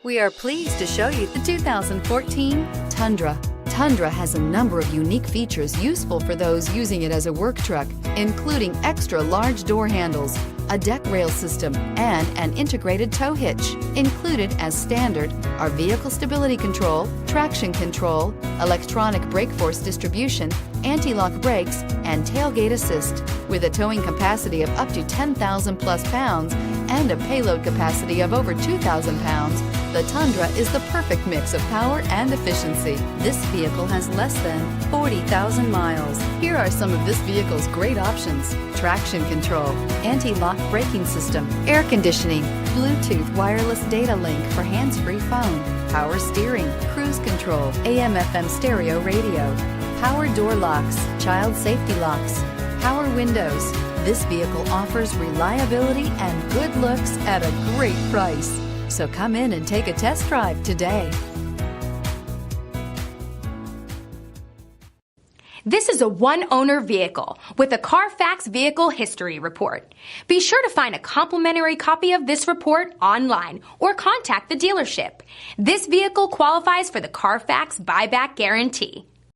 We are pleased to show you the 2014 Tundra. Tundra has a number of unique features useful for those using it as a work truck, including extra large door handles, a deck rail system, and an integrated tow hitch. Included as standard are vehicle stability control, traction control, electronic brake force distribution, anti-lock brakes, and tailgate assist. With a towing capacity of up to 10,000 plus pounds and a payload capacity of over 2,000 pounds, the Tundra is the perfect mix of power and efficiency. This vehicle has less than 40,000 miles. Here are some of this vehicle's great options: traction control, anti-lock braking system, air conditioning, Bluetooth wireless data link for hands-free phone, power steering, cruise control, AM/FM stereo radio, power door locks, child safety locks, power windows. This vehicle offers reliability and good looks at a great price. So come in and take a test drive today. This is a one-owner vehicle with a Carfax Vehicle History Report. Be sure to find a complimentary copy of this report online or contact the dealership. This vehicle qualifies for the Carfax Buyback Guarantee.